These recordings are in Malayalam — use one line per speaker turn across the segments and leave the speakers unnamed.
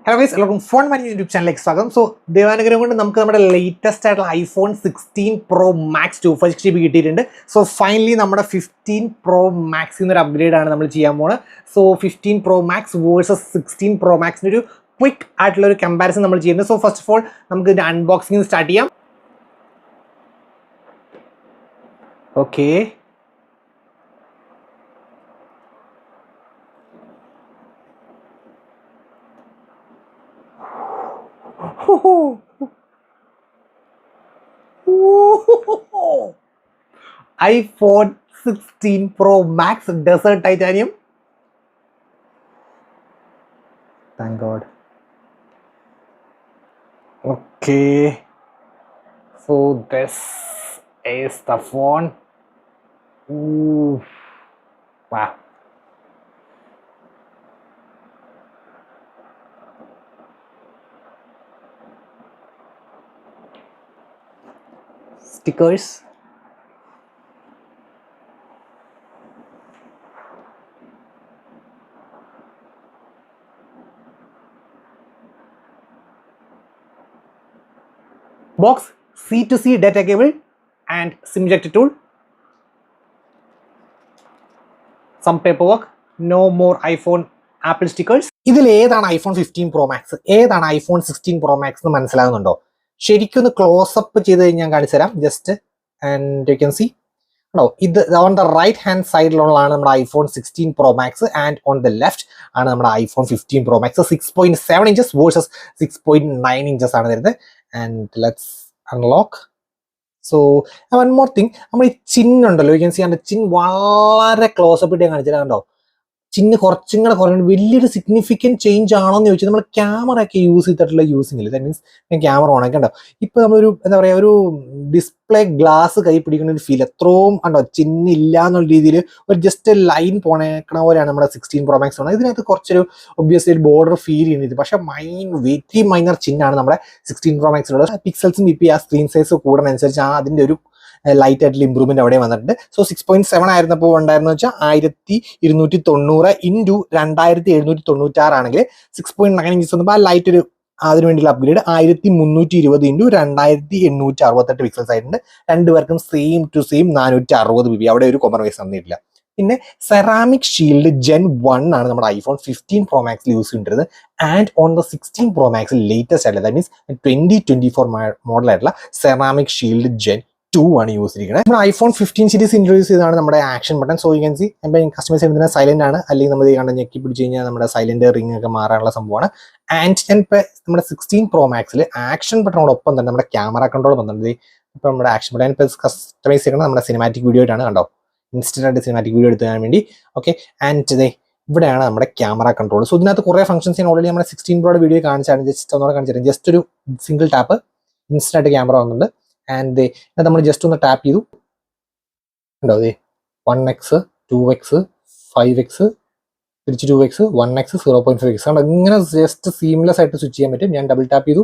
Hello guys, welcome to Phone Money YouTube channel. So, Devanagaram കൊണ്ട് നമുക്ക് നമ്മുടെ ലേറ്റസ്റ്റ് ആയിട്ടുള്ള ഐഫോൺ 16 Pro Max 256GB കിട്ടിയിട്ടുണ്ട്. സോ ഫൈനലി നമ്മുടെ 15 Pro Max എന്നൊരു അപ്ഗ്രേഡ് ആണ് നമ്മൾ ചെയ്യാൻ പോകുന്നത്. So 15 Pro Max versus 16 Pro Maxന്റെ ഒരു ക്വിക്ക് ആയിട്ടുള്ള ഒരു കമ്പാരിസൺ നമ്മൾ ചെയ്യുന്നത്. സോ ഫസ്റ്റ് ഓഫ് ഓൾ നമുക്ക് ഇതിന്റെ അൺബോക്സിംഗ് സ്റ്റാർട്ട് ചെയ്യാം. Okay, iPhone 16 Pro Max Desert Titanium. Thank God. Okay, so this is the phone. Ooh. Wow. Stickers. Box, C2C data cable and SIM ejector tool. Some paperwork. No more iPhone Apple stickers. ഇതിൽ ഏതാണ് ഐഫോൺ 15 Pro Max, ഏതാണ് ഐഫോൺ 16 Pro Max എന്ന് മനസ്സിലാകുന്നുണ്ടോ? ശരിക്കും ഒന്ന് ക്ലോസ് അപ്പ് ചെയ്ത് ഞാൻ കാണിച്ചു തരാം. Just and you can see no, ഇത് ഓൺ ദ റൈറ്റ് ഹാൻഡ് സൈഡിലുള്ളതാണ് നമ്മുടെ iPhone 16 Pro Max and on the left ആണ് നമ്മുടെ iPhone 15 Pro Max. 6.7 inches versus 6.9 inches ആണ് വരുന്നത്. And let's unlock. So one more thing, നമ്മൾ ഈ ചിന്നുണ്ടല്ലോ, യു ക്യാൻ സീ, ചിൻ വളരെ ക്ലോസ് അപ്പ് ഇട്ട് ഞാൻ കാണിച്ചു തരാം. കണ്ടോ, ചിന്ന് കുറച്ചും കൂടെ കുറഞ്ഞു. വലിയൊരു സിഗ്നിഫിക്കൻറ്റ് ചേഞ്ച് ആണോ എന്ന് ചോദിച്ചാൽ നമ്മൾ ക്യാമറ ഒക്കെ യൂസ് ചെയ്തിട്ടുള്ള യൂസിങ്ങില്ല. ദാറ്റ് മീൻസ് ഞാൻ ക്യാമറ ഓണൊക്കെ ഉണ്ടോ, ഇപ്പൊ നമ്മളൊരു എന്താ പറയുക, ഒരു ഡിസ്പ്ലേ ഗ്ലാസ് കൈ പിടിക്കുന്ന ഒരു ഫീൽ എത്രയും ഉണ്ടോ, ചിന്നില്ല എന്നുള്ള രീതിയിൽ ഒരു ജസ്റ്റ് ലൈൻ പോണേക്കണ പോലെയാണ് നമ്മുടെ 16 Pro Max ആണ്. ഇതിനകത്ത് കുറച്ചൊരു ഒബ്വിയസ്ലി ഒരു ബോർഡർ ഫീൽ ചെയ്യുന്നത്, പക്ഷേ വെരി മൈനർ ചിന്നാണ് നമ്മുടെ 16 Pro Max ഉള്ളത്. പിക്സൽസും ഇപ്പം ആ സ്ക്രീൻ സൈസ് കൂടുന്നതനുസരിച്ച് അതിൻ്റെ ഒരു ലൈറ്റ് ആയിട്ടുള്ള ഇമ്പ്രൂവ്മെന്റ് അവിടെ വന്നിട്ടുണ്ട്. സോ 6.7 ആയിരുന്നപ്പോൾ ഉണ്ടായിരുന്നു വെച്ചാൽ 1290 ഇൻറ്റു 2796 ആണെങ്കിൽ 6.9 ഇഞ്ചസ് വന്നപ്പോൾ ആ ലൈറ്റ് ഒരു അതിന് വേണ്ടിയുള്ള അപ്ഗ്രേഡ് 1320 ഇൻറ്റു 2868 പിക്സൽസ് ആയിട്ടുണ്ട്. രണ്ടുപേർക്കും സെയിം ടു സെയിം 460 PB, അവിടെ ഒരു കോംപ്രമൈസ് വന്നിട്ടില്ല. പിന്നെ സെറാമിക് ഷീൽഡ് Gen 1 ആണ് നമ്മുടെ ഐഫോൺ 15 Pro Max യൂസ് ചെയ്തിരുന്നത്. And on the 16 Pro Max latest ആയിട്ടുള്ള, ദാറ്റ് മീൻസ് 2024 മോഡലായിട്ടുള്ള സെറാമിക് ഷീൽഡ് Gen 2 ആണ് യൂസ് ചെയ്തിരിക്കുന്നത്. നമ്മൾ ഐഫോൺ 15 സീരീസ് ഇൻട്രൊഡ്യൂസ് ചെയ്താണ് നമ്മുടെ action button. So you can C, customise ചെയ്യുന്നത് സൈലന്റ് ആണ്, അല്ലെങ്കിൽ നമ്മൾ ഈ കണ്ട ഞെക്കി പിടിച്ച് കഴിഞ്ഞാൽ നമ്മുടെ സൈലന്റ് റിംഗ് ഒക്കെ മാറാനുള്ള സംഭവമാണ്. ആൻഡ് ഇപ്പൊ നമ്മുടെ 16 Pro Maxൽ ആക്ഷൻ ബട്ടണോടൊപ്പം തന്നെ നമ്മുടെ ക്യാമറ കൺട്രോൾ വന്നിട്ടുണ്ട്. ഇപ്പൊ നമ്മുടെ ആക്ഷൻ ബട്ടൺ ഇപ്പൊ കസ്റ്റമൈസ് ചെയ്യുന്നത് നമ്മുടെ സിനിമാറ്റിക് വീഡിയോ ആയിട്ടാണ്. കണ്ടോ, ഇൻസ്റ്റന്റ് ആയിട്ട് സിനിമാറ്റിക് വീഡിയോ എടുക്കാൻ വേണ്ടി. ഓക്കെ, ആൻഡ് ഇവിടെയാണ് നമ്മുടെ ക്യാമറ കൺട്രോൾ. സോ ഇതിനകത്ത് കുറേ ഫംഗ്ഷൻസ് ഞാൻ ഓൾറെഡി നമ്മുടെ 16 Pro വീഡിയോ കാണിച്ചാണ്. ജസ്റ്റ് ഒന്നോടെ കാണിച്ചു, ജസ്റ്റ് ഒരു സിംഗിൾ ടാപ്പ് ഇൻസ്റ്റന്റ് ആയിട്ട് ക്യാമറ വന്നിട്ടുണ്ട്. ആൻഡ് നമ്മൾ ജസ്റ്റ് ഒന്ന് ടാപ്പ് ചെയ്തു, ഉണ്ടോ, 1x 2x 5x തിരിച്ച് 2x 1x 0.5x ആണ്. ഇങ്ങനെ ജസ്റ്റ് സീംലെസ് ആയിട്ട് സ്വിച്ച് ചെയ്യാൻ പറ്റും. ഞാൻ ഡബിൾ ടാപ്പ് ചെയ്തു,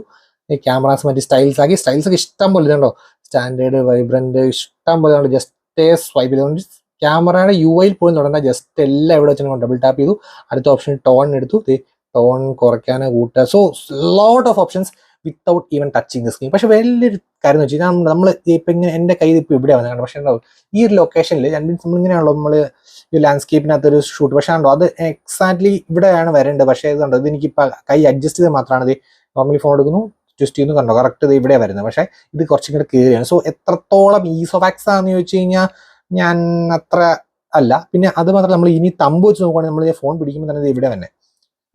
ക്യാമറാസ് മറ്റേ സ്റ്റൈൽസ് ആക്കി. സ്റ്റൈൽസ് ഒക്കെ ഇഷ്ടം പോലെ ഇതുണ്ടോ, സ്റ്റാൻഡേർഡ് വൈബ്രന്റ് ഇഷ്ടം പോലെ ജസ്റ്റ് സ്വൈപ്പ് ചെയ്തുകൊണ്ട് ക്യാമറയുടെ UI പോലും തുടങ്ങാൻ ജസ്റ്റ് എല്ലാം എവിടെ വെച്ചാൽ ഡബിൾ ടാപ്പ് ചെയ്തു. അടുത്ത ഓപ്ഷൻ ടോൺ എടുത്തു, ടോൺ കുറയ്ക്കാൻ കൂട്ടുക. So lot of options without even touching the screen. പക്ഷെ വലിയൊരു കാര്യം എന്ന് വെച്ചാൽ നമ്മൾ ഇപ്പം ഇങ്ങനെ എൻ്റെ കയ്യിൽ ഇപ്പോൾ ഇവിടെ വന്നത്, പക്ഷേ ഉണ്ടാവും ഈ ഒരു ലൊക്കേഷനിൽ നമ്മളിങ്ങനെയാണല്ലോ നമ്മൾ ഈ ലാൻഡ്സ്കേപ്പിനകത്തൊരു ഷൂട്ട്, പക്ഷേ ഉണ്ടോ അത് എക്സാക്ട്ലി ഇവിടെയാണ് വരേണ്ടത്. പക്ഷേ ഇതുണ്ടോ, ഇത് എനിക്കിപ്പോൾ കൈ അഡ്ജസ്റ്റ് ചെയ്ത് മാത്രമാണ് ഇത് നോർമലി ഫോൺ എടുക്കുന്നു, ട്വിസ്റ്റ് ചെയ്യുന്നു, കണ്ടോ കറക്റ്റ് ഇത് ഇവിടെ വരുന്നത്. പക്ഷേ ഇത് കുറച്ചും കൂടെ കയറിയാണ്. സോ എത്രത്തോളം ഈസ് ഓഫ് ആക്സ് ആണെന്ന് ചോദിച്ചു കഴിഞ്ഞാൽ ഞാൻ അത്ര അല്ല. പിന്നെ അത് മാത്രമല്ല, നമ്മൾ ഇനി തമ്പ് വെച്ച് നോക്കുകയാണെങ്കിൽ നമ്മൾ ഫോൺ പിടിക്കുമ്പോൾ തന്നെ ഇത് ഇവിടെ തന്നെ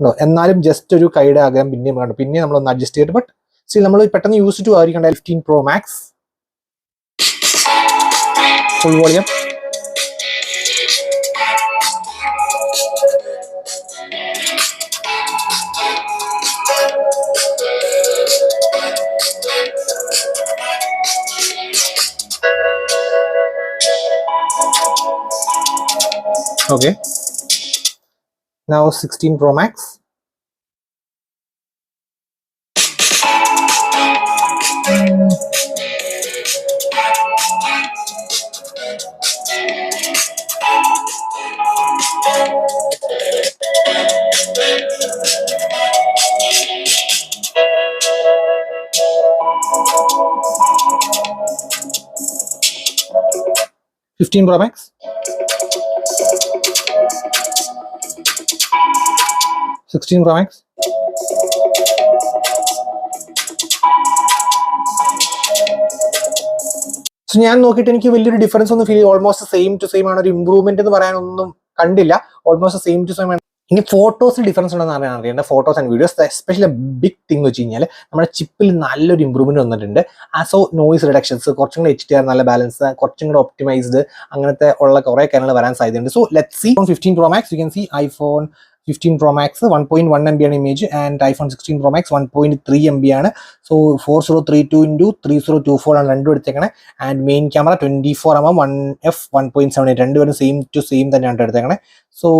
ഉണ്ടോ, എന്നാലും ജസ്റ്റ് ഒരു കൈയുടെ ആഗ്രഹം പിന്നെയും കണ്ടു, പിന്നെ നമ്മളൊന്ന് അഡ്ജസ്റ്റ് ചെയ്തിട്ട്. ബട്ട് സ്റ്റിൽ നമ്മൾ പെട്ടെന്ന് യൂസ് ടു ആയിരിക്കണ്ട 15 Pro Max full volume. Okay, now 16 Pro Max. 15 Pro Max, 16 Pro Max, so ഞാൻ നോക്കിയിട്ട് എനിക്ക് വലിയൊരു ഡിഫറൻസ് ഒന്നും ഫീൽ ചെയ്യും. ഓൾമോസ്റ്റ് സെയിം ടു സെയിം ആണ്, ഒരു ഇമ്പ്രൂവ്മെന്റ് എന്ന് പറയാനൊന്നും കണ്ടില്ല. ഓൾമോസ്റ്റ് സെയിം ടു സെയിം ആണ്. ഇനി ഫോട്ടോസിൽ ഡിഫറൻസ് ഉണ്ടെന്ന് അറിയേണ്ട photos and videos. Especially big thing വെച്ച് കഴിഞ്ഞാൽ നമ്മുടെ ചിപ്പിൽ നല്ലൊരു ഇമ്പ്രൂവ്മെന്റ് വന്നിട്ടുണ്ട്. സോ നോയിസ് റിഡക്ഷൻസ്, കുറച്ചും കൂടെ HDR നല്ല ബാലൻസ്, കുറച്ചും കൂടെ ഒപ്റ്റിമൈസ്ഡ്, അങ്ങനത്തെ ഉള്ള കുറെ കാര്യങ്ങൾ വരാൻ സാധ്യതയുണ്ട്. So let's see. 15 Pro Max, you can see iPhone 15 Pro Max 1.1 MB ആണ് image, and iPhone 16 Pro Max 1.3 MB ആണ്. സോ 4032x3024 ആണ് രണ്ടും എടുത്തേക്കണേ. And main camera 24mm 1f 1.78, രണ്ടുപേരും സെയിം ടു സെയിം തന്നെയാണ് എടുത്തേക്കണേ. So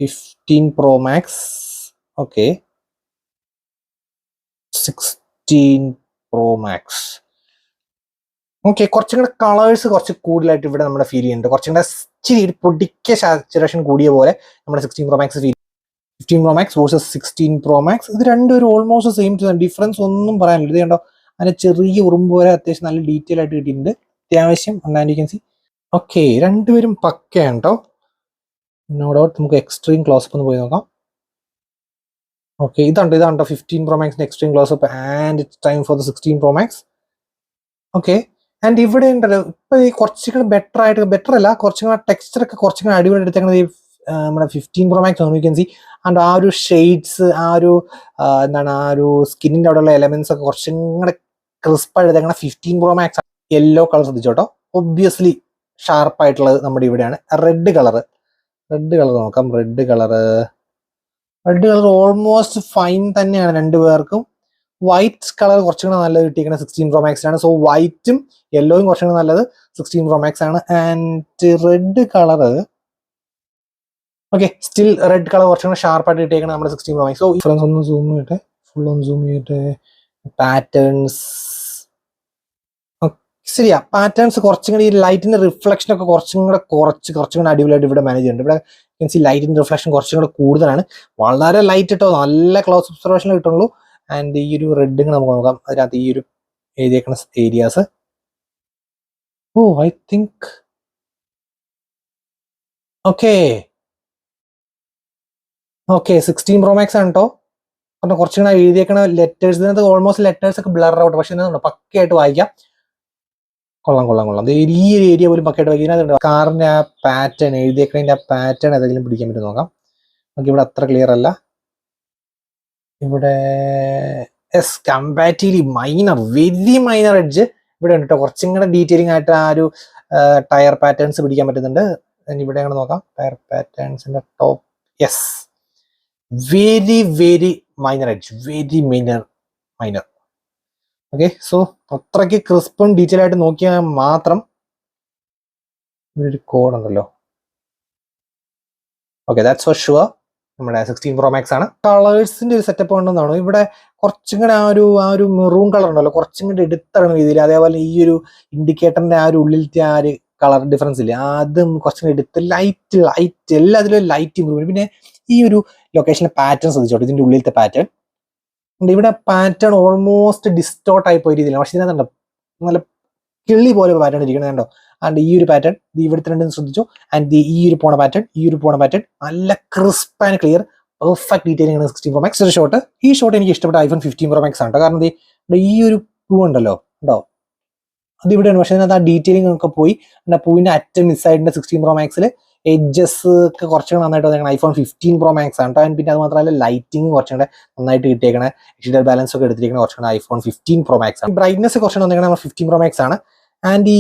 15 Pro Max, okay, 16 Pro Max, okay. കുറച്ചും കൂടെ കളേഴ്സ് കുറച്ച് കൂടുതലായിട്ട് ഇവിടെ നമ്മുടെ ഫീൽ ചെയ്യുന്നുണ്ട്. കുറച്ചും കൂടെ ഇച്ചിരി പൊടിക്ക സാച്ചുറേഷൻ കൂടിയ പോലെ നമ്മുടെ 16 Pro Max feel. 15 Pro Max versus 16 Pro Max, ഇത് രണ്ടുപേരും ഓൾമോസ്റ്റ് സെയിം ടു ഡിഫറൻസ് ഒന്നും പറയാനില്ല. ഇത് കണ്ടോ, അതിന്റെ ചെറിയ ഉറുമ്പ് വരെ അത്യാവശ്യം നല്ല ഡീറ്റെയിൽ ആയിട്ട് കിട്ടിയിട്ടുണ്ട്. അത്യാവശ്യം ഉണ്ടായിരിക്കും. ഓക്കെ, രണ്ടുപേരും പക്കയാണ് കേട്ടോ, നോ ഡൗട്ട്. നമുക്ക് എക്സ്ട്രീം ക്ലോസപ്പ് ഒന്ന് പോയി നോക്കാം. ഓക്കെ, ഇതാണ്ടോ 15 Pro Max extreme closeup, and it's time for the 16 Pro Max. Okay, and ഇവിടെ ഉണ്ടല്ലോ ഇപ്പൊ ഈ കുറച്ചുകൂടെ ബെറ്റർ അല്ല, കുറച്ചും കൂടെ ടെക്സ്ചർ ഒക്കെ കുറച്ചും കൂടെ അടിപൊളി എടുത്തേക്കുന്നത് ഈ നമ്മുടെ 15 Pro Max ആണ്. U can C. ആൻഡ് ആ ഒരു ഷെയ്ഡ്സ്, ആ ഒരു എന്താണ്, ആ ഒരു സ്കിന്നിന്റെ അവിടെയുള്ള എലമെന്റ്സ് ഒക്കെ കുറച്ചും കൂടെ ക്രിസ്പായിട്ട് എടുത്തേക്കണ 15 Pro Max. യെല്ലോ കളർ ശ്രദ്ധിച്ചോട്ടോ, ഒബ്വിയസ്ലി ഷാർപ്പായിട്ടുള്ളത് നമ്മുടെ ഇവിടെയാണ്. റെഡ് കളർ നോക്കാം. റെഡ് കളർ ഓൾമോസ്റ്റ് ഫൈൻ തന്നെയാണ് രണ്ടുപേർക്കും. വൈറ്റ് കളർ കുറച്ചും കൂടെ നല്ലത് കിട്ടിയിരിക്കുന്നത് 16 Pro Max ആണ്. സോ വൈറ്റും യെല്ലോയും കുറച്ചും കൂടെ നല്ലത് 16 Pro Max ആണ്. And red colour, okay, still red colour കുറച്ചും കൂടെ ഷാർപ്പായിട്ട് കിട്ടിയിരിക്കുന്നത് നമ്മുടെ 16 Pro Max. സോ ഡിഫറൻസ് ഒന്ന് സൂം ചെയ്യട്ടെ, ഫുൾ ഒന്ന് സൂം ചെയ്യട്ടെ. പാറ്റേൺസ് ശരിയാ, പാറ്റേൺസ് കുറച്ചും കൂടി ഈ ലൈറ്റിന്റെ റിഫ്ലക്ഷൻ ഒക്കെ കുറച്ചും കൂടെ അടിപൊളിയായിട്ട് ഇവിടെ മാനേജ് ചെയ്യുന്നുണ്ട്. ഇവിടെ ലൈറ്റിന്റെ റിഫ്ലക്ഷൻ കുറച്ചും കൂടെ കൂടുതലാണ്. വളരെ ലൈറ്റ് ഇട്ടോ, നല്ല ക്ലോസ് ഒബ്സർവേഷൻ കിട്ടുള്ളൂ. ആൻഡ് ഈ ഒരു റെഡ് നമുക്ക് നോക്കാം, അതിനകത്ത് ഈ ഒരു എഴുതിയേക്കുന്ന areas. I think okay 16 Pro Max ആണ് കേട്ടോ. കാരണം കുറച്ചും കൂടെ എഴുതിയേക്കണ ലെറ്റേഴ്സ്, ഇതിനകത്ത് ഓൾമോസ്റ്റ് ലെറ്റേഴ്സ് ഒക്കെ ബ്ലർ ഔട്ട്, പക്ഷെ ഇതിനകത്ത് പക്കയായിട്ട് വായിക്കാം. കൊള്ളാം. ഈ ഒരു ഏരിയ പോലും പക്കയായിട്ട് വായിക്കാം. കാറിന്റെ ആ പാറ്റേൺ, എഴുതിയേക്കണതിന്റെ ആ പാറ്റേൺ ഏതെങ്കിലും പിടിക്കാൻ പറ്റും നോക്കാം. നമുക്ക് ഇവിടെ അത്ര ക്ലിയർ അല്ല. ഇവിടെ കമ്പാരിറ്റീവ്ലി വെരി മൈനർ എഡ്ജ് ഇവിടെ ഉണ്ട് കേട്ടോ. കുറച്ചും കൂടെ ഡീറ്റെയിലിംഗ് ആയിട്ട് ആ ഒരു ടയർ പാറ്റേൺസ് പിടിക്കാൻ പറ്റുന്നുണ്ട്. ഇവിടെ അങ്ങനെ നോക്കാം, ടയർ പാറ്റേൺസിന്റെ top. Yes, very minor edge, very minor. Okay, so അത്രയ്ക്ക് ക്രിസ്പും ഡീറ്റെയിൽ ആയിട്ട് നോക്കിയാൽ മാത്രം. ഇവിടെ ഒരു കോഡ് ഉണ്ടല്ലോ. ഓക്കെ, ദാറ്റ്സ് ഫോർ ഷുവർ നമ്മുടെ 16 Pro Max ആണ്. കളേഴ്സിന്റെ ഒരു സെറ്റപ്പ് ഉണ്ടെന്നാണ്. ഇവിടെ കുറച്ചും കൂടെ ആ ഒരു മെറൂൺ കളർ ഉണ്ടല്ലോ, കുറച്ചും കൂടെ എടുത്തറിയുന്ന രീതിയിൽ. അതേപോലെ ഈ ഒരു ഇൻഡിക്കേറ്ററിന്റെ ആ ഒരു ഉള്ളിലത്തെ ആ ഒരു കളർ ഡിഫറൻസ് ഇല്ല, അതും കുറച്ചും കൂടെ എടുത്ത് ലൈറ്റ് എല്ലാത്തിലും ലൈറ്റ് ഇമ്പ്രൂവ്മെന്റ്. പിന്നെ ഈ ഒരു ലൊക്കേഷനിലെ പാറ്റേൺ ശ്രദ്ധിച്ചോട്ടെ, ഇതിന്റെ ഉള്ളിലത്തെ പാറ്റേൺ. ഇവിടെ പാറ്റേൺ ഓൾമോസ്റ്റ് ഡിസ്റ്റോർട്ട് ആയി പോയ രീതിയിലാണ്, പക്ഷെ ഇതിനകത്തുണ്ടോ നല്ല കിള്ളി പോലെ പാറ്റേൺ ഇരിക്കുന്നത് കണ്ടോ. ആൻഡ് ഈ ഒരു പാറ്റേൺ ഇവിടുത്തെ രണ്ടും ശ്രദ്ധിച്ചു. ആൻഡ് ഈ ഒരു പോണ പാറ്റേൺ നല്ല crisp and clear perfect detailing ആണ് 16 Pro Max. ഒരു ഷോട്ട്, ഈ ഷോട്ട് എനിക്ക് ഇഷ്ടപ്പെട്ട iPhone 15 Pro Max ആണ്. കാരണം ഈ ഒരു പൂ ഉണ്ടല്ലോ ഉണ്ടോ, അത് ഇവിടെയാണ്, പക്ഷെ അതിനകത്ത് ആ ഡീറ്റെയിലിംഗ് ഒക്കെ പോയി. ആ പൂവിന്റെ അറ്റം മിസ്സായിട്ടുണ്ട് 16 Pro Maxൽ. എഡ്ജസ് ഒക്കെ കുറച്ചുകൂടെ നന്നായിട്ട് വന്നേക്കണം iPhone 15 Pro Max ആണ്. ആൻഡ് പിന്നെ അത് മാത്രമല്ല ലൈറ്റിംഗ് കുറച്ചും കൂടെ നന്നായിട്ട് കിട്ടിയേക്കണേ, HDR ബാലൻസ് ഒക്കെ എടുത്തിരിക്കണ കുറച്ചുകൂടെ iPhone 15 Pro Max ആണ്. ബ്രൈറ്റ്നസ് കുറച്ചുകൂടെ വന്നേക്കണം നമ്മുടെ 15 Pro Max ആണ്. ആൻഡ് ഈ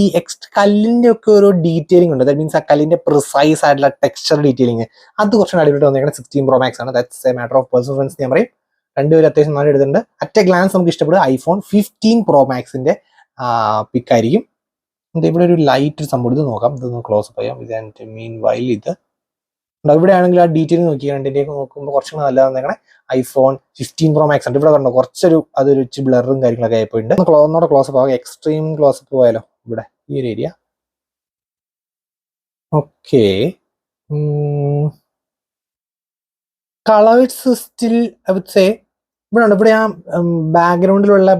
കല്ലിന്റെ ഒക്കെ ഒരു ഡീറ്റെയിലിംഗ് ഉണ്ട്, ദാറ്റ് മീൻസ് ആ കല്ലിന്റെ പ്രിസൈസ് ആയിട്ടുള്ള ടെക്സ്ചർ ഡീറ്റെയിലിംഗ്, അത് കുറച്ചുകൂടെ അടിപൊളിയായിട്ട് വന്നേക്കണം 16 Pro Max ആണ്. That's A matter of personal preference ഞാൻ പറയും. രണ്ടുപേരും അത്യാവശ്യം നല്ല എടുത്തിട്ടുണ്ട്. അറ്റ് എ ഗ്ലാൻസ് നമുക്ക് ഇഷ്ടപ്പെടുക iPhone 15 Pro Maxന്റെ പിക്കായിരിക്കും. ഇവിടെ ഒരു ലൈറ്റ് സംഭവം, ഇത് നോക്കാം, ഇതൊന്ന് ക്ലോസ് അപ്പ് ചെയ്യാം. ഇത് മീൻ വൈൽ ഇത് ഇവിടെ ആണെങ്കിൽ ആ ഡീറ്റെയിൽ നോക്കി രണ്ടിൻ്റെയൊക്കെ നോക്കുമ്പോൾ കുറച്ചും കൂടെ നല്ല വന്നേക്കണേ iPhone 15 Pro Max ഉണ്ട്. ഇവിടെ കണ്ടോ അതൊരു ബ്ലറും കാര്യങ്ങളൊക്കെ ആയിപ്പോയിട്ടുണ്ട്. ഒന്നോടെ ക്ലോസ് അപ്പ് ആകാം, എക്സ്ട്രീം ക്ലോസ് അപ്പ് പോയാലോ ഇവിടെ ഈ ഒരു area. Okay, colours still I would say ഇവിടെ ആ ബാക്ക്ഗ്രൗണ്ടിലുള്ള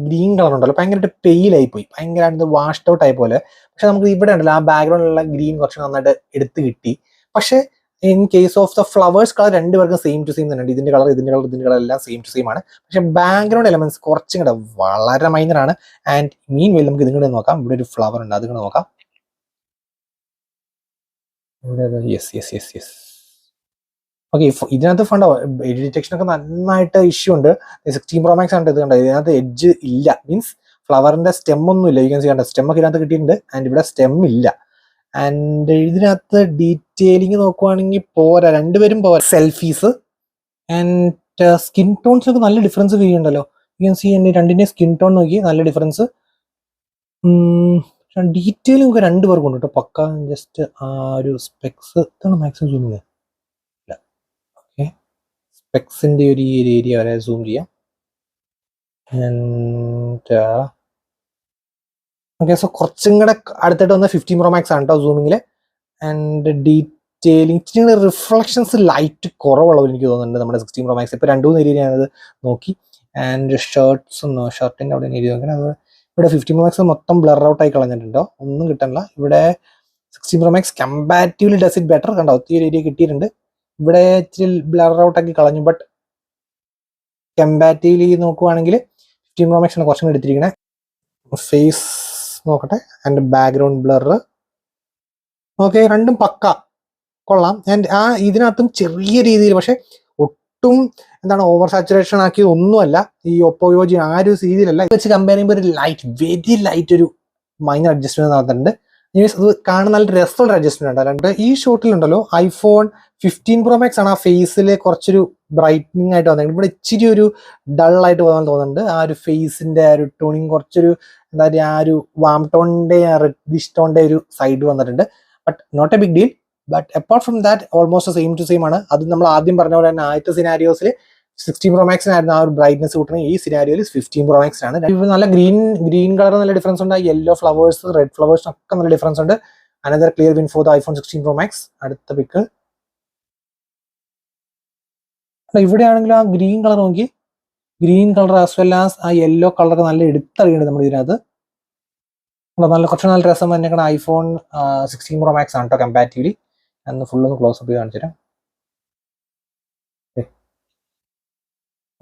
ഗ്രീൻ കളർ ഉണ്ടല്ലോ ഭയങ്കരമായിട്ട് പെയിലായി പോയി, ഭയങ്കരമായിട്ട് വാഷ്ഡ് ഔട്ട് ആയ പോലെ. പക്ഷെ നമുക്ക് ഇവിടെ ഉണ്ടല്ലോ ആ ബാക്ക്ഗ്രൗണ്ടിലുള്ള ഗ്രീൻ കുറച്ച് നന്നായിട്ട് എടുത്ത് കിട്ടി. പക്ഷെ in case of the flowers colour രണ്ടുപേർക്കും സെയിം ടു സെയിം തന്നെ, ഇതിന്റെ കളർ എല്ലാം സെയിം ടു സെയിം ആണ്. പക്ഷെ ബാക്ക്ഗ്രൗണ്ട് എലമെന്റ്സ് കുറച്ചും കൂടെ വളരെ മൈനർ ആണ്. ആൻഡ് മീൻ വെൽ നമുക്ക് ഇതും കൂടെ നോക്കാം. ഇവിടെ ഒരു ഫ്ലവർ ഉണ്ട്, അതും കൂടെ നോക്കാം. യെസ്. ഓക്കെ, ഇതിനകത്ത് ഫണ്ടോ എഡ്ജ് ഡിറ്റക്ഷൻ ഒക്കെ നന്നായിട്ട് ഇഷ്യൂ ഉണ്ട്. 16 Pro Max ആണ് ഇത് കണ്ടത്. ഇതിനകത്ത് എഡ്ജ് ഇല്ല, മീൻസ് ഫ്ലവറിന്റെ സ്റ്റെം ഒന്നും ഇല്ല. യു ക്യാൻ സീ കണ്ട സ്റ്റെം ഒക്കെ ഇതിനകത്ത് കിട്ടിയിട്ടുണ്ട്. ആൻഡ് ഇവിടെ സ്റ്റെം ഇല്ല. ആൻഡ് ഇതിനകത്ത് ഡീറ്റെയിലിംഗ് നോക്കുവാണെങ്കിൽ പോരാ, രണ്ടുപേരും പോരാ. സെൽഫീസ് ആൻഡ് സ്കിൻ ടോൺസിനൊക്കെ നല്ല ഡിഫറൻസ് ഫീൽ ഉണ്ടല്ലോ. യു ക്യാൻ സീ രണ്ടിന്റെ സ്കിൻ ടോൺ നോക്കി നല്ല ഡിഫറൻസ്. ഡീറ്റെയിലിംഗ് ഒക്കെ രണ്ടുപേർക്കും ഉണ്ട് കേട്ടോ പക്ക. ജസ്റ്റ് ആ ഒരു സ്പെക്സ് ഇതാണ് മാക്സിമം സൂം ചെയ്യുക. ഓക്കെ, സ്പെക്സിന്റെ ഒരു ഏരിയ വരെ സൂം ചെയ്യാം. ആൻഡ് ഓക്കെ, സോ കുറച്ചും കൂടെ അടുത്തിട്ട് വന്ന 15 Pro Max ആണ് കേട്ടോ സൂമിങ്ങിൽ. ആൻഡ് ഡീറ്റെയിലിംഗ് ഇച്ചിരി റിഫ്ലക്ഷൻസ് ലൈറ്റ് കുറവുള്ളത് എനിക്ക് തോന്നുന്നുണ്ട് നമ്മുടെ 16 Pro Max. ഇപ്പോൾ 2-3 ഏരിയ ഞാനത് നോക്കി. ആൻഡ് ഷർട്ടിൻ്റെ അവിടെ ഏരിയ നോക്കണം. അത് ഇവിടെ 15 Pro Max മൊത്തം ബ്ലർ ഔട്ട് ആയി കളഞ്ഞിട്ടുണ്ടോ, ഒന്നും കിട്ടണില്ല. ഇവിടെ 16 Pro Max comparatively does it better. കണ്ടോ, ഒത്തിരി ഏരിയ കിട്ടിയിട്ടുണ്ട്. ഇവിടെ ഇച്ചിരി ബ്ലർ ഔട്ട് ആക്കി കളഞ്ഞു. ബട്ട് കമ്പാരിറ്റീവ്ലി നോക്കുവാണെങ്കിൽ 15 Pro Max ആണ് കുറച്ചും കൂടി എടുത്തിരിക്കണേ. ഫേസ് നോക്കട്ടെ. ആൻഡ് ബാക്ക്ഗ്രൗണ്ട് ബ്ലർ ഓക്കെ, രണ്ടും പക്ക കൊള്ളാം. ആൻഡ് ഇതിനകത്തും ചെറിയ രീതിയിൽ, പക്ഷെ ഒട്ടും എന്താണ് ഓവർ സാച്ചുറേഷൻ ആക്കി ഒന്നുമല്ല. ഈ ഒപ്പോയോജി ആ ഒരു രീതിയിലല്ല വെച്ച് കമ്പയർ ചെയ്യുമ്പോൾ ഒരു ലൈറ്റ്, വെരി ലൈറ്റ് ഒരു മൈനർ അഡ്ജസ്റ്റ്മെന്റ് നടത്തുന്നുണ്ട്. മീൻസ് അത് കാണാൻ നല്ല രസമുള്ള അഡ്ജസ്റ്റ്മെന്റ് ഉണ്ട്. ഈ ഷോട്ടിലുണ്ടല്ലോ iPhone 15 Pro Max ആണ് ആ ഫേസിൽ കുറച്ചൊരു ബ്രൈറ്റനിങ് ആയിട്ട് വന്നിട്ടുണ്ട്. ഇവിടെ ഇച്ചിരി ഒരു ഡൾ ആയിട്ട് പോകാൻ തോന്നുന്നുണ്ട്. ആ ഒരു ഫേസിന്റെ ആ ഒരു ടോണിങ് കുറച്ചൊരു എന്താ പറയുക, ആ ഒരു വാം ടോണിന്റെ റെഡിഷ് ടോണിന്റെ ഒരു സൈഡ് വന്നിട്ടുണ്ട്. But not a big deal. But apart from that almost same to same ആണ്. അത് നമ്മൾ ആദ്യം പറഞ്ഞ പോലെ തന്നെ ആദ്യത്തെ സിനാരിയോസിൽ 16 Pro Max ആയിരുന്നു ആ ഒരു ബ്രൈറ്റ്നസ് കൂട്ടുന്നത്. ഈ സിനാരിയോയിൽ 15 Pro Max ആണ്. നല്ല ഗ്രീൻ കളർ നല്ല ഡിഫറൻസ് ഉണ്ട്. യെല്ലോ ഫ്ലവേഴ്സ്, റെഡ് ഫ്ലവേഴ്സ് ഒക്കെ നല്ല ഡിഫറൻസ് ഉണ്ട്. Another clear win for the iPhone 16 Pro Max. അടുത്ത പിക്ക് ഇവിടെയാണെങ്കിൽ ആ ഗ്രീൻ കളർ നോക്കി, green colour as well as ആ യെല്ലോ കളറൊക്കെ നല്ല എടുത്തറിയുന്നുണ്ട് നമ്മൾ ഇതിനകത്ത്. നല്ല കുറച്ച് നല്ല രസം തന്നെയാണ് iPhone 16 Pro Max ആണ് കേട്ടോ കമ്പാരിറ്റീവ്ലി. അന്ന് ഫുൾ ഒന്ന് ക്ലോസ് അപ്പ് ചെയ്ത് കാണിച്ചു തരാം.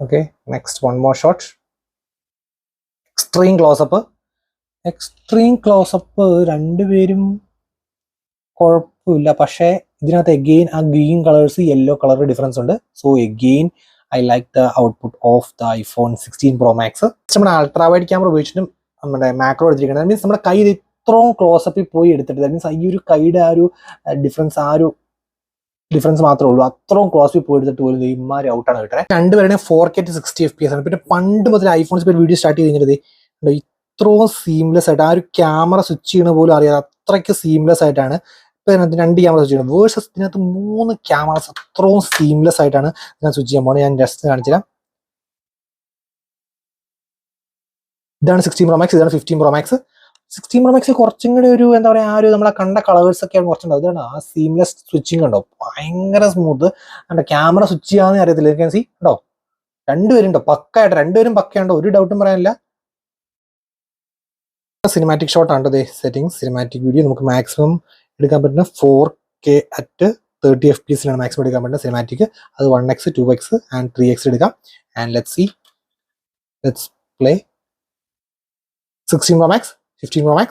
Okay, next one more shot. Extreme closeup രണ്ടുപേരും കുഴപ്പമില്ല. പക്ഷേ ഇതിനകത്ത് എഗെയിൻ ആ green colours yellow colour difference ഉണ്ട്. So again I like the output of the iPhone 16 Pro Max. നമ്മുടെ അൾട്രാ വൈഡ് ക്യാമറ ഉപയോഗിച്ചിട്ടും നമ്മുടെ മാക്രോ എടുത്തിരിക്കുന്നത്. മീൻസ് നമ്മുടെ കയ്യിൽ ഇത്രയും ക്ലോസപ്പിൽ പോയി എടുത്തിട്ട് മീൻസ് ഈ ഒരു കൈയുടെ ആ ഒരു ഡിഫറൻസ് മാത്രമേ ഉള്ളൂ. അത്രയും ക്ലോസിൽ പോയി എടുത്തിട്ട് പോലും ഇമാര് ഔട്ടാണ് കിട്ടുന്നത്. രണ്ടുപേരുടെ 4K 60 FPS ആണ്. പിന്നെ പണ്ട് മുതൽ ഐഫോൺസ് ഇപ്പോൾ വീഡിയോ സ്റ്റാർട്ട് ചെയ്ത് കഴിഞ്ഞിട്ട് ഇത്രയും സീംലെസ് ആയിട്ട് ആ ഒരു ക്യാമറ സ്വിച്ച് ചെയ്യണ പോലും അറിയാതെ അത്രയ്ക്ക് സീംലെസ് ആയിട്ടാണ് ഇപ്പൊ ഇതിനകത്ത് 2 ക്യാമറ സ്വിച്ച് ചെയ്യണം. വേഴ്സസ് ഇതിനകത്ത് 3 ക്യാമറസ് അത്രയും സീംലെസ് ആയിട്ടാണ് ഞാൻ സ്വിച്ച് ചെയ്യാൻ പോകുന്നത്. ഞാൻ ജസ്റ്റ് കാണിച്ചുതരാം. ഇതാണ് 16 Pro Max, ഇതാണ് 15 Pro Max. 16 Pro Max കുറച്ചും കൂടി ഒരു എന്താ പറയുക, ആ ഒരു നമ്മളെ കണ്ട കളേഴ്സ് ഒക്കെയാണ് കുറച്ചുണ്ടാവും. ഇതാണ് ആ സീംലെസ് സ്വിച്ചിങ് ഉണ്ടോ, ഭയങ്കര സ്മൂത്ത്. അതിന്റെ ക്യാമറ സ്വിച്ച് ചെയ്യാന്ന് അറിയത്തില്ല. യു ക്യാൻ സീ ഉണ്ടോ, രണ്ടുപേരും ഉണ്ടോ പക്കായിട്ട്, രണ്ടുപേരും പക്കയുണ്ടോ, ഒരു ഡൗട്ടും പറയാനില്ല. സിനിമാറ്റിക് ഷോട്ട് ആണ് ദേ സെറ്റിംഗ്സ്. സിനിമാറ്റിക് വീഡിയോ നമുക്ക് മാക്സിമം എടുക്കാൻ പറ്റുന്ന 4K at 30 FPS മാക്സിമം എടുക്കാൻ പറ്റുന്ന സിനിമാറ്റിക്. അത് 1x 2x ആൻഡ് 3x എടുക്കാം. And let's play 16 Pro Max, 15 Pro Max.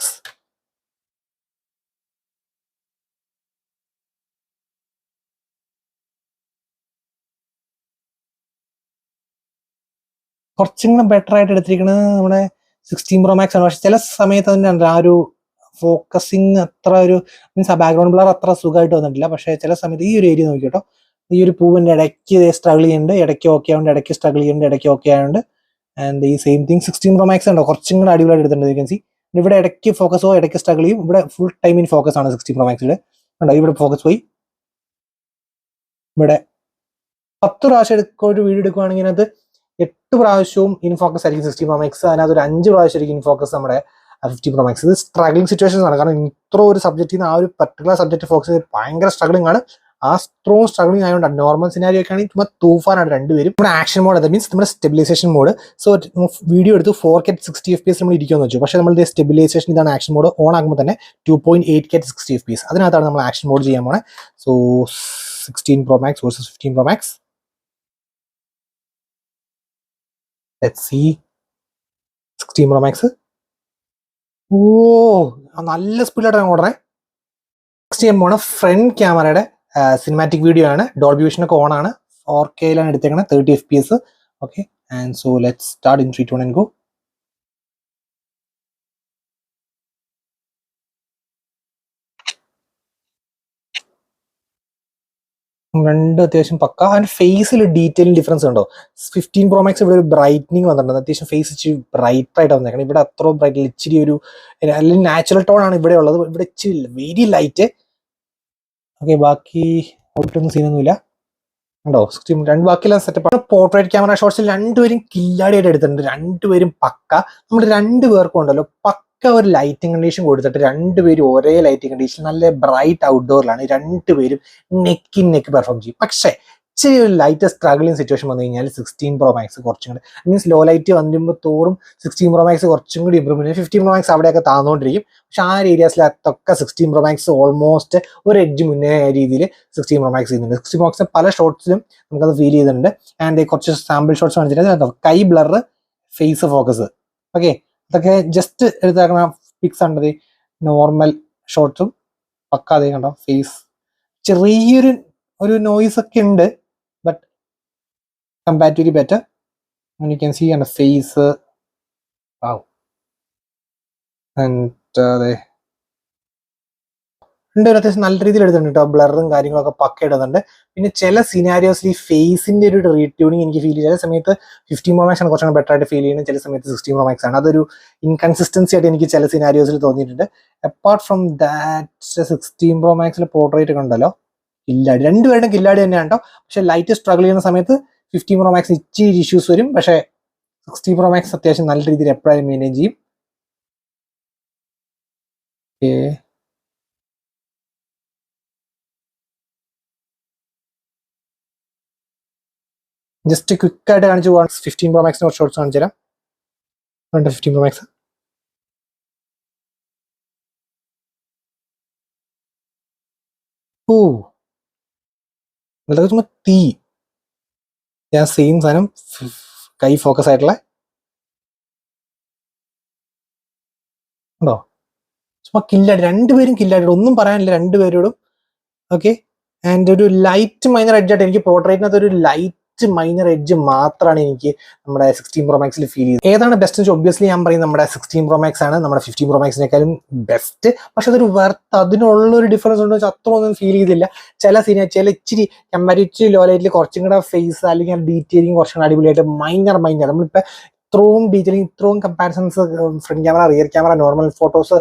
കുറച്ചും കൂടെ ബെറ്റർ ആയിട്ട് എടുത്തിരിക്കുന്നത് നമ്മുടെ 16 Pro Max ആണ്. പക്ഷെ ചില സമയത്ത് തന്നെ ആ ഒരു ഫോക്കസിങ് അത്ര ഒരു മീൻസ് ആ ബാക്ക്ഗ്രൗണ്ട് ബ്ലർ അത്ര സുഖമായിട്ട് വന്നിട്ടില്ല. പക്ഷെ ചില സമയത്ത് ഈ ഒരു ഏരിയ നോക്കി കേട്ടോ, ഈ ഒരു പൂവിന്റെ ഇടയ്ക്ക് സ്ട്രഗിൾ ചെയ്യുന്നുണ്ട്, ഇടയ്ക്ക് ഓക്കെ ആവുന്നുണ്ട്, ഇടയ്ക്ക് സ്ട്രഗിൾ ചെയ്യുന്നുണ്ട്, ഇടയ്ക്ക് ഓക്കെ ആവുന്നുണ്ട്. ആൻഡ് ഈ സെയിം തിങ് 16 Pro Max ഉണ്ടോ, കുറച്ചും കൂടെ അടിപൊളിയായിട്ട് എടുത്തിട്ടുണ്ട്. യു ക്യാൻ സി ഇവിടെ ഇടയ്ക്ക് ഫോക്കസോ ഇടയ്ക്ക് സ്ട്രഗിൾ ചെയ്യും. ഇവിടെ ഫുൾ ടൈം ഇൻ ഫോക്കസ് ആണ് 16 Pro Max ഉണ്ടോ. ഇവിടെ ഫോക്കസ് പോയി, ഇവിടെ 10 പ്രാവശ്യം ഒരു വീഡിയോ എടുക്കുകയാണെങ്കിൽ അതിനകത്ത് 8 പ്രാവശ്യവും ഇൻ ഫോക്കസ് ആയിരിക്കും 16 Pro Max. അതിനകത്ത് ഒരു 5 പ്രാവശ്യം ആയിരിക്കും ഇൻ ഫോക്കസ് നമ്മുടെ 15 Pro Max. ഇത് സ്ട്രഗ്ലിംഗ് സിറ്റുവേഷൻസ് ആണ്. കാരണം ഇത്ര ഒരു സബ്ജക്റ്റിൽ നിന്ന് ആ ഒരു പർട്ടിക്കുലർ സബ്ജക്റ്റ് ഫോക്കസ് ചെയ്ത് ഭയങ്കര സ്ട്രഗ്ലിംഗ് ആണ്. അത്രയും സ്ട്രഗ്ലിംഗ് ആയതുകൊണ്ട് നോർമൽ സിനാരിയോ ഒക്കെ ആണെങ്കിൽ ചുമ്മാ തൂഫാനാണ് രണ്ടുപേരും. നമ്മുടെ ആക്ഷൻ മോഡ് അത് മീൻസ് നമ്മുടെ സ്റ്റെബിലൈസേഷൻ മോഡ്. സോ വീഡിയോ എടുത്ത് 4K 60 FPS നമ്മൾ ഇരിക്കുമെന്ന് വെച്ചു. പക്ഷേ നമ്മൾ സ്റ്റെബിലൈസേഷൻ ഇതാണ് ആക്ഷൻ മോഡ് ഓൺ ആകുമ്പോൾ തന്നെ 2.8K 60 FPS അതിനകത്താണ് നമ്മൾ ആക്ഷൻ മോഡ് ചെയ്യാൻ പോണേ. So 16 Pro Max versus 15 Pro Max. Let's see. 16 Pro Max. ഓ നല്ല സ്പീഡിലായിട്ടാണ് ഓടണേ. നെക്സ്റ്റ് ചെയ്യാൻ പോണ ഫ്രണ്ട് ക്യാമറയുടെ സിനിമാറ്റിക് വീഡിയോ ആണ്. ഡോൾബി വിഷൻ ഒക്കെ ഓൺ ആണ്. 4Kയിലാണ് എടുത്തേക്കണത് 30 FPS. Okay, and so let's start in 3, 2, 1 and go. രണ്ട് അത്യാവശ്യം പക്ക. ആൻഡ് ഫേസിൽ ഡീറ്റെയിലിംഗ് ഡിഫറൻസ് ഉണ്ടോ? 15 Pro Max ഇവിടെ ഒരു ബ്രൈറ്റനിങ് വന്നിട്ടുണ്ട്. അത്യാവശ്യം ഫേസ് ഇച്ചിരി ബ്രൈറ്റ് ആയിട്ട് വന്നേക്കണം. ഇവിടെ അത്ര ബ്രൈറ്റ് ഇച്ചിരി ഒരു അല്ലെങ്കിൽ നാച്ചുറൽ ടോൺ ആണ് ഇവിടെ ഉള്ളത്. ഇവിടെ ഇച്ചിരി വെരി ലൈറ്റ്. ഓക്കെ, ബാക്കി ഒട്ടൊന്നും സീനൊന്നുമില്ല ഉണ്ടോ? 16 രണ്ട് ബാക്കിയെല്ലാം സെറ്റപ്പ്. പോർട്രേറ്റ് ക്യാമറ ഷോട്ട്സിൽ രണ്ടുപേരും കില്ലാടിയായിട്ട് എടുത്തിട്ടുണ്ട്. രണ്ടുപേരും പക്ക. നമ്മുടെ രണ്ടുപേർക്കും ഉണ്ടല്ലോ പക്ക ഒരു ലൈറ്റിംഗ് കണ്ടീഷൻ കൊടുത്തിട്ട് രണ്ടുപേരും ഒരേ ലൈറ്റിംഗ് കണ്ടീഷൻ നല്ല ബ്രൈറ്റ് ഔട്ട്ഡോറിലാണ് രണ്ടുപേരും നെക്ക് ഇൻ നെക്ക് പെർഫോം ചെയ്യും. പക്ഷേ ഇച്ചിരി ഒരു ലൈറ്റ് സ്ട്രഗിളിങ് സിറ്റുവേഷൻ വന്നു കഴിഞ്ഞാൽ 16 Pro Max കുറച്ചും കൂടി മീൻസ് ലോ ലൈറ്റ് വന്നുമ്പോൾ തോറും 16 Pro Max കുറച്ചും കൂടി ഇമ്പ്രൂവ്മെന്റ്. 15 Pro Max അവിടെയൊക്കെ താന്നുകൊണ്ടിരിക്കും. പക്ഷെ ആ ഒരു ഏരിയാസിലൊക്കെ 16 Pro Max ഓൾമോസ്റ്റ് ഒരു എഡ്ജ് മുന്നേ രീതിയിൽ 16 Pro Max ചെയ്യുന്നുണ്ട്. 16 Pro Max പല ഷോട്ട്സിലും നമുക്കത് ഫീൽ ചെയ്തിട്ടുണ്ട്. ആൻഡ് കുറച്ച് സാമ്പിൾ ഷോട്ട്സ് കാണിച്ചിട്ട് കൈ ബ്ലർ, ഫേസ് ഫോക്കസ്, ഓക്കെ ഇതൊക്കെ ജസ്റ്റ് എടുത്താക്കുന്ന പിക്സ് ഉണ്ട്. നോർമൽ ഷോട്ട്സും പക്ക അതേ കണ്ടോ. ഫേസ് ചെറിയൊരു നോയ്സ് ഒക്കെ ഉണ്ട്, but comparatively better. You can see on the face. Wow. And അത്യാവശ്യം നല്ല രീതിയിൽ എടുത്തിട്ടുണ്ട് കേട്ടോ. ബ്ലറും കാര്യങ്ങളൊക്കെ പക്ക ഇടുന്നുണ്ട്. പിന്നെ ചില സിനാരിയോസിൽ ഈ ഫേസിന്റെ ഒരു റീട്യൂണിങ് എനിക്ക് ഫീൽ ചെയ്യും. ചില സമയത്ത് 15 Pro Max ആണ് കുറച്ചുകൂടെ ബെറ്റർ ആയിട്ട് ഫീൽ ചെയ്യുന്നത്. ചില സമയത്ത് 16 Pro Max ആണ്. അതൊരു ഇൻകൺസിസ്റ്റൻസി ആയിട്ട് എനിക്ക് ചില സിനാരിയോസിൽ തോന്നിയിട്ടുണ്ട്. അപ്പാർട്ട് ഫ്രം ദാറ്റ് 16 Pro Maxൽ പോർട്രേറ്റ് കണ്ടല്ലോ കില്ലാടി. രണ്ടുപേരുടെ കില്ലാടി തന്നെയാണ് കേട്ടോ. പക്ഷെ ലൈറ്റ് സ്ട്രഗിൾ ചെയ്യുന്ന സമയത്ത് 15 Pro Max ഇച്ചിരി ഇഷ്യൂസ് വരും. പക്ഷേ 16 Pro Max അത്യാവശ്യം നല്ല രീതിയിൽ എപ്പോഴും മെയിൻറ്റെയിൻ ചെയ്യും. ജസ്റ്റ് ക്വിക്ക് ആയിട്ട് കാണിച്ചു പോകാൻ 15 Pro Max കുറച്ച് ഷോർട്സ് കാണിച്ചു തരാം. 15 Pro Max. ഓ വളരെ ചുമ്മാ തീ. ഞാൻ സെയിം സാധനം കൈ ഫോക്കസ് ആയിട്ടുള്ള ഉണ്ടോ? ചുമ്മാ കില്ലാടി. രണ്ടുപേരും കില്ലാടി, ഒന്നും പറയാനില്ല രണ്ടുപേരോടും. ഓക്കെ, ആൻഡ് ഒരു ലൈറ്റ് മൈനർ എഡ്ജ് ആയിട്ട് എനിക്ക് പോർട്രേറ്റിനകത്ത് ഒരു ലൈറ്റ് മൈനർ എഡ്ജ് മാത്രമാണ് എനിക്ക് നമ്മുടെ 16 Pro Maxൽ ഫീൽ ചെയ്തത്. ഏതാണ് ബെസ്റ്റ് വെച്ചാൽ ഒബ്വിയസ്ലി ഞാൻ പറയും നമ്മുടെ 16 Pro Max ആണ് നമ്മുടെ 15 Pro Maxനേക്കാളും ബെസ്റ്റ്. പക്ഷെ അതൊരു വെർത്ത് അതിനുള്ളൊരു ഡിഫറൻസ് ഉണ്ടോ വെച്ചാൽ അത്ര ഒന്നും ഫീൽ ചെയ്തില്ല. ചില ഇച്ചിരി കമ്പാരിറ്റീവ് ലോ ലൈറ്റിൽ കുറച്ചും കൂടെ ഫേസ് അല്ലെങ്കിൽ ഡീറ്റെയിലിംഗ് കുറച്ചും കൂടെ അടിപൊളിയായിട്ട് മൈനർ നമ്മളിപ്പോൾ ഇത്രയും ഡീറ്റെയിലിംഗ് ഇത്രയും comparisons front camera, rear camera, normal photos,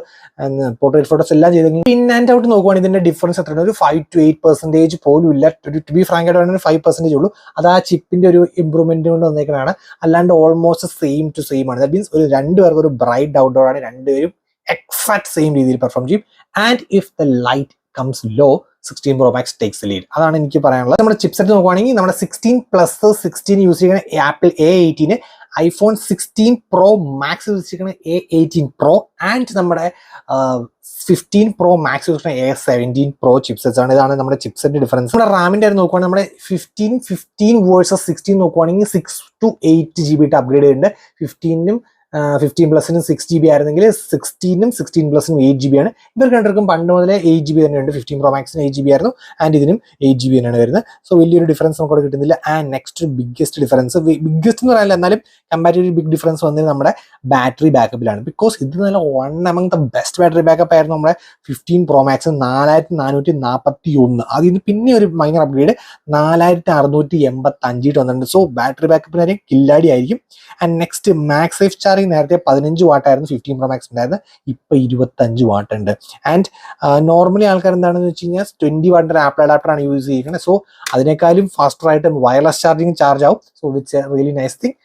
portrait photos എല്ലാം ചെയ്തെങ്കിൽ ഇൻ ആൻഡ് ഔട്ട് നോക്കുവാണെങ്കിൽ ഇതിന്റെ ഡിഫറൻസ് എത്രയാണ്? ഒരു 5 to 8% പോലും ഇല്ല. ടു ബി ഫ്രാങ്ക് ആയിട്ട് വേണമെങ്കിൽ 5% ഉള്ളൂ. അത് ആ ചിപ്പിന്റെ ഒരു ഇമ്പ്രൂവ്മെന്റ് കൊണ്ട് വന്നേക്കുന്നതാണ്. അല്ലാണ്ട് ഓൾമോസ്റ്റ് സെയിം ടു സെയിം ആണ്. ദാറ്റ് മീൻസ് ഒരു രണ്ടുപേർക്ക് ഒരു ബ്രൈറ്റ് ഔട്ട്ഡോർ ആണ്. രണ്ടുപേരും എക്സാക്ട് സെയിം രീതിയിൽ പെർഫോം ചെയ്യും. And if the light comes low 16 Pro Max takes the lead. അതാണ് എനിക്ക് പറയാനുള്ളത്. നമ്മുടെ ചിപ്സെറ്റ് നോക്കുവാണെങ്കിൽ നമ്മുടെ 16 യൂസ് ചെയ്യുന്ന apple A18, iPhone 16 Pro Max use ചെയ്യുന്ന A18 Pro ആൻഡ് നമ്മുടെ 15 Pro Max യൂസ് ചെയ്യുന്ന A17 Pro ചിപ്സെറ്റ്സ് ആണ്. ഇതാണ് നമ്മുടെ ചിപ്സെറ്റ് ഡിഫറൻസ്. നമ്മുടെ റാമിന്റെ കാര്യം നോക്കുവാണെങ്കിൽ നമ്മുടെ 15 വേഴ്സസ് 16 നോക്കുവാണെങ്കിൽ 6 to 8 GB അപ്ഗ്രേഡ് ചെയ്തിട്ടുണ്ട്. 15 പ്ലസിനും 6 GB ആയിരുന്നെങ്കിൽ 16നും 16 പ്ലസിനും 8 GB ആണ്. ഇവർക്ക് രണ്ടുപേർക്കും പണ്ട് മുതലേ 8 GB തന്നെയുണ്ട്. 15 Pro Maxന് 8 GB ആയിരുന്നു ആൻഡ് ഇതിനും 8 GB തന്നെയാണ് വരുന്നത്. സോ വലിയൊരു ഡിഫറൻസ് നമുക്ക് കിട്ടുന്നില്ല. And next biggest difference, biggest എന്ന് പറയാനില്ല എന്നാലും കമ്പാരിറ്റീവ്ലി ബിഗ് ഡിഫറൻസ് വന്നത് നമ്മുടെ ബാറ്ററി ബാക്കപ്പിലാണ്. ബിക്കോസ് ഇത് നല്ല one among the best battery backup ആയിരുന്നു നമ്മുടെ 15 Pro Max 4441. അതിന് പിന്നെ ഒരു മൈനർ അപ്ഗ്രേഡ് 4685 വന്നിട്ടുണ്ട്. സോ ബാറ്ററി ബാക്കപ്പിന് കാര്യം കില്ലാടി ആയിരിക്കും. And next max safe charging നേരത്തെ 15 വാട്ട് ആയിരുന്നു 15 Pro Max ഉണ്ടായിരുന്നത്. ഇപ്പൊ 25 വാട്ട് ഉണ്ട്. ആൻഡ് നോർമലി ആൾക്കാർ എന്താണെന്ന് വെച്ച് കഴിഞ്ഞാൽ 20 വാട്ടിന്റെ ആപ്പിൾ അഡാപ്റ്റർ ആണ് യൂസ് ചെയ്യുന്നത്. സോ അതിനേക്കാളും ഫാസ്റ്റർ ആയിട്ട് വയർലെസ് ചാർജിങ് ചാർജ് ആവും. So wits A really nice thing.